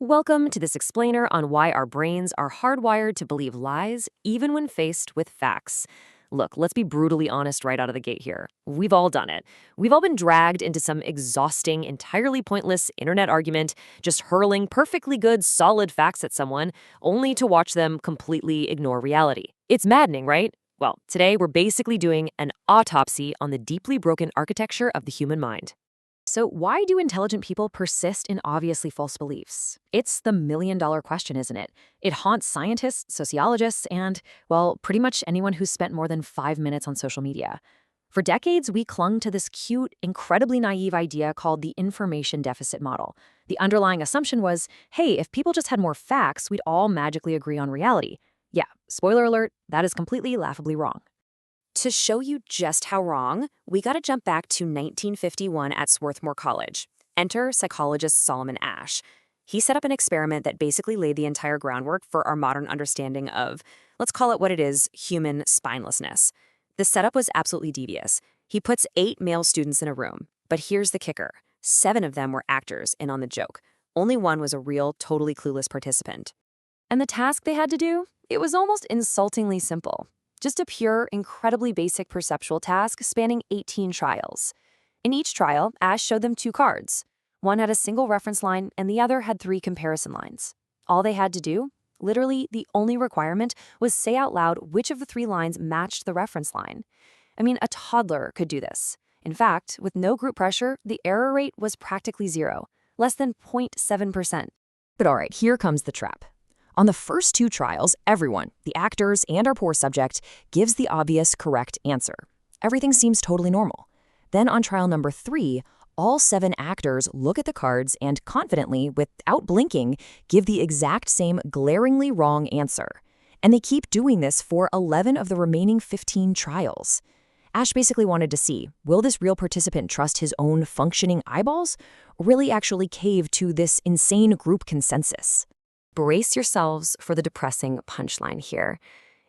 Welcome to this explainer on why our brains are hardwired to believe lies even when faced with facts. Look, let's be brutally honest right out of the gate here. We've all done it. We've all been dragged into some exhausting, entirely pointless internet argument, just hurling perfectly good, solid facts at someone, only to watch them completely ignore reality. It's maddening, right? Well, today we're basically doing an autopsy on the deeply broken architecture of the human mind. So why do intelligent people persist in obviously false beliefs? It's the million-dollar question, isn't it? It haunts scientists, sociologists, and, well, pretty much anyone who's spent more than 5 minutes on social media. For decades, we clung to this cute, incredibly naive idea called the information deficit model. The underlying assumption was, hey, if people just had more facts, we'd all magically agree on reality. Yeah, spoiler alert, that is completely laughably wrong. To show you just how wrong, we gotta jump back to 1951 at Swarthmore College. Enter psychologist Solomon Asch. He set up an experiment that basically laid the entire groundwork for our modern understanding of, let's call it what it is, human spinelessness. The setup was absolutely devious. He puts 8 male students in a room, but here's the kicker. 7 of them were actors in on the joke. Only one was a real, totally clueless participant. And the task they had to do? It was almost insultingly simple. Just a pure, incredibly basic perceptual task spanning 18 trials. In each trial, Asch showed them 2 cards. One had a single reference line, and the other had 3 comparison lines. All they had to do, literally the only requirement, was say out loud which of the 3 lines matched the reference line. I mean, a toddler could do this. In fact, with no group pressure, the error rate was practically 0, less than 0.7%. But all right, here comes the trap. On the first 2 trials, everyone, the actors and our poor subject, gives the obvious correct answer. Everything seems totally normal. Then on trial number 3, all 7 actors look at the cards and confidently, without blinking, give the exact same glaringly wrong answer. And they keep doing this for 11 of the remaining 15 trials. Asch basically wanted to see, will this real participant trust his own functioning eyeballs, or really actually cave to this insane group consensus? Brace yourselves for the depressing punchline here.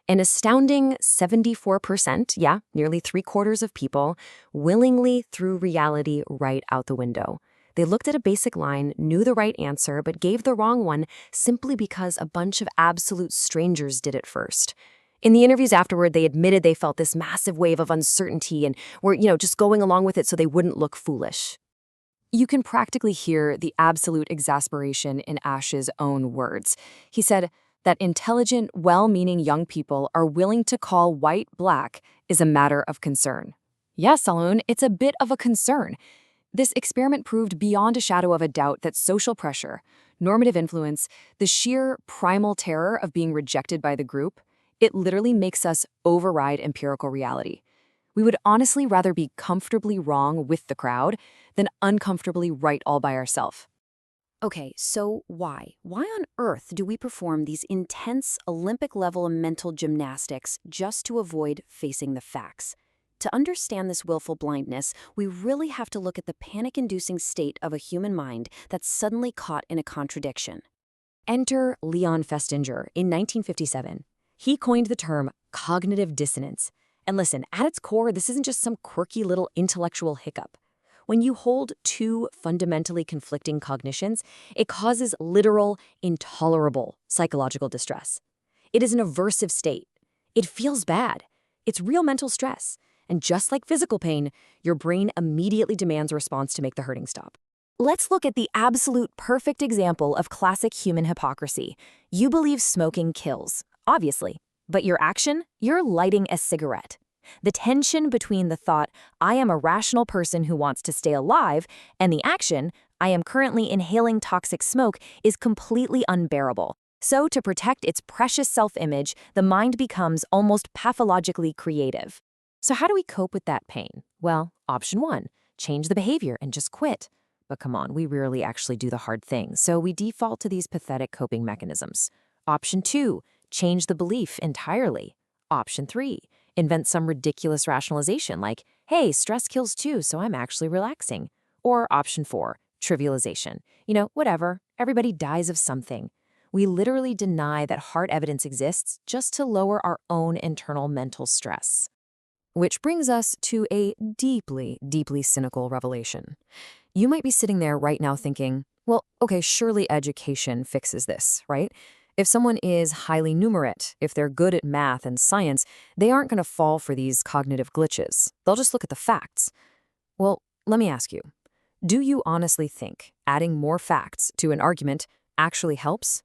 An astounding 74%, yeah, nearly 3/4 of people, willingly threw reality right out the window. They looked at a basic line, knew the right answer, but gave the wrong one simply because a bunch of absolute strangers did it first. In the interviews afterward, they admitted they felt this massive wave of uncertainty and were, just going along with it so they wouldn't look foolish. You can practically hear the absolute exasperation in Asch's own words. He said that intelligent, well-meaning young people are willing to call white black is a matter of concern. Yes, Saloon, it's a bit of a concern. This experiment proved beyond a shadow of a doubt that social pressure, normative influence, the sheer primal terror of being rejected by the group, it literally makes us override empirical reality. We would honestly rather be comfortably wrong with the crowd than uncomfortably right all by ourselves. Okay, so why? Why on earth do we perform these intense Olympic-level mental gymnastics just to avoid facing the facts? To understand this willful blindness, we really have to look at the panic-inducing state of a human mind that's suddenly caught in a contradiction. Enter Leon Festinger in 1957. He coined the term cognitive dissonance. And listen, at its core, this isn't just some quirky little intellectual hiccup. When you hold 2 fundamentally conflicting cognitions, it causes literal, intolerable psychological distress. It is an aversive state. It feels bad. It's real mental stress. And just like physical pain, your brain immediately demands a response to make the hurting stop. Let's look at the absolute perfect example of classic human hypocrisy. You believe smoking kills, obviously. But your action? You're lighting a cigarette. The tension between the thought, I am a rational person who wants to stay alive, and the action, I am currently inhaling toxic smoke, is completely unbearable. So to protect its precious self-image, the mind becomes almost pathologically creative. So how do we cope with that pain? Well, option 1, change the behavior and just quit. But come on, we rarely actually do the hard thing, so we default to these pathetic coping mechanisms. Option 2, change the belief entirely. Option 3, invent some ridiculous rationalization like, hey, stress kills too, so I'm actually relaxing. Or option 4, trivialization. Whatever, everybody dies of something. We literally deny that hard evidence exists just to lower our own internal mental stress. Which brings us to a deeply, deeply cynical revelation. You might be sitting there right now thinking, Well, okay, surely education fixes this, right? If someone is highly numerate, if they're good at math and science, they aren't going to fall for these cognitive glitches. They'll just look at the facts. Well, let me ask you, do you honestly think adding more facts to an argument actually helps?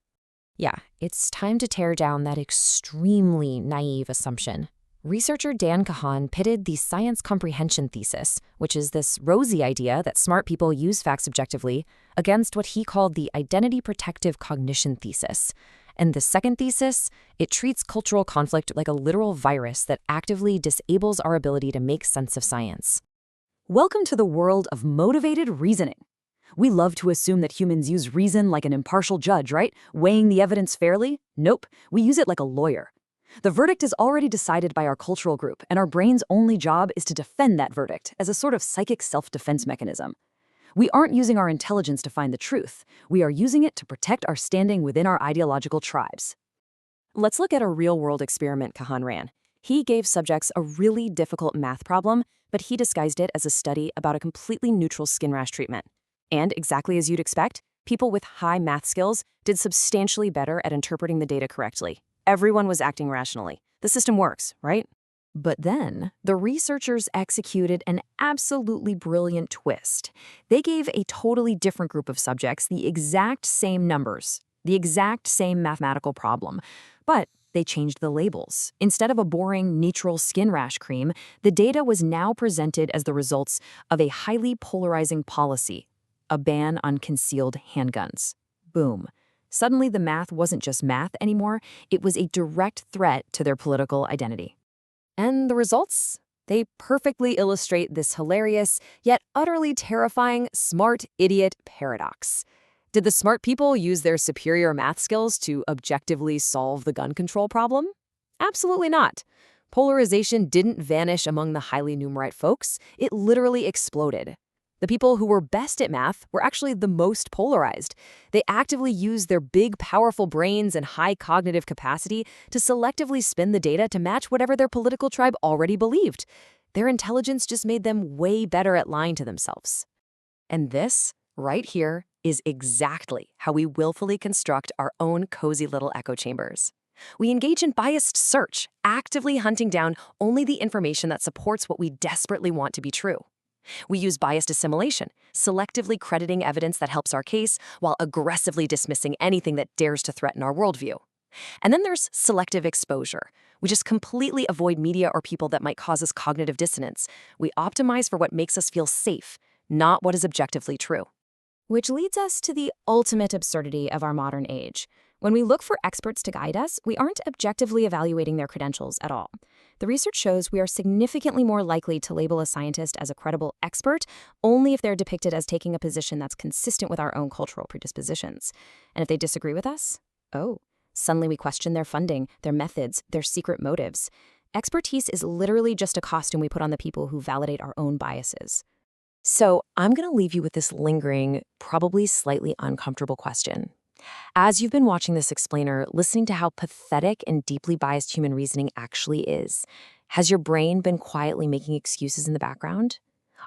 Yeah, it's time to tear down that extremely naive assumption. Researcher Dan Kahan pitted the science comprehension thesis, which is this rosy idea that smart people use facts objectively, against what he called the Identity-Protective Cognition thesis. And the second thesis, it treats cultural conflict like a literal virus that actively disables our ability to make sense of science. Welcome to the world of motivated reasoning. We love to assume that humans use reason like an impartial judge, right? Weighing the evidence fairly? Nope, we use it like a lawyer. The verdict is already decided by our cultural group, and our brain's only job is to defend that verdict as a sort of psychic self-defense mechanism. We aren't using our intelligence to find the truth. We are using it to protect our standing within our ideological tribes. Let's look at a real-world experiment Kahan ran. He gave subjects a really difficult math problem, but he disguised it as a study about a completely neutral skin rash treatment. And exactly as you'd expect, people with high math skills did substantially better at interpreting the data correctly. Everyone was acting rationally. The system works, right? But then, the researchers executed an absolutely brilliant twist. They gave a totally different group of subjects the exact same numbers, the exact same mathematical problem, but they changed the labels. Instead of a boring, neutral skin rash cream, the data was now presented as the results of a highly polarizing policy, a ban on concealed handguns. Boom. Suddenly, the math wasn't just math anymore, it was a direct threat to their political identity. And the results? They perfectly illustrate this hilarious, yet utterly terrifying smart idiot paradox. Did the smart people use their superior math skills to objectively solve the gun control problem? Absolutely not. Polarization didn't vanish among the highly numerate folks, it literally exploded. The people who were best at math were actually the most polarized. They actively used their big, powerful brains and high cognitive capacity to selectively spin the data to match whatever their political tribe already believed. Their intelligence just made them way better at lying to themselves. And this, right here, is exactly how we willfully construct our own cozy little echo chambers. We engage in biased search, actively hunting down only the information that supports what we desperately want to be true. We use biased assimilation, selectively crediting evidence that helps our case while aggressively dismissing anything that dares to threaten our worldview. And then there's selective exposure. We just completely avoid media or people that might cause us cognitive dissonance. We optimize for what makes us feel safe, not what is objectively true. Which leads us to the ultimate absurdity of our modern age. When we look for experts to guide us, we aren't objectively evaluating their credentials at all. The research shows we are significantly more likely to label a scientist as a credible expert only if they're depicted as taking a position that's consistent with our own cultural predispositions. And if they disagree with us, suddenly we question their funding, their methods, their secret motives. Expertise is literally just a costume we put on the people who validate our own biases. So I'm going to leave you with this lingering, probably slightly uncomfortable question. As you've been watching this explainer, listening to how pathetic and deeply biased human reasoning actually is, has your brain been quietly making excuses in the background?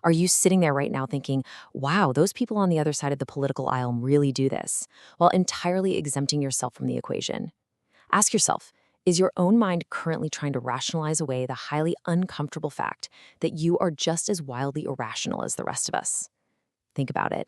Are you sitting there right now thinking, wow, those people on the other side of the political aisle really do this, while entirely exempting yourself from the equation? Ask yourself, is your own mind currently trying to rationalize away the highly uncomfortable fact that you are just as wildly irrational as the rest of us? Think about it.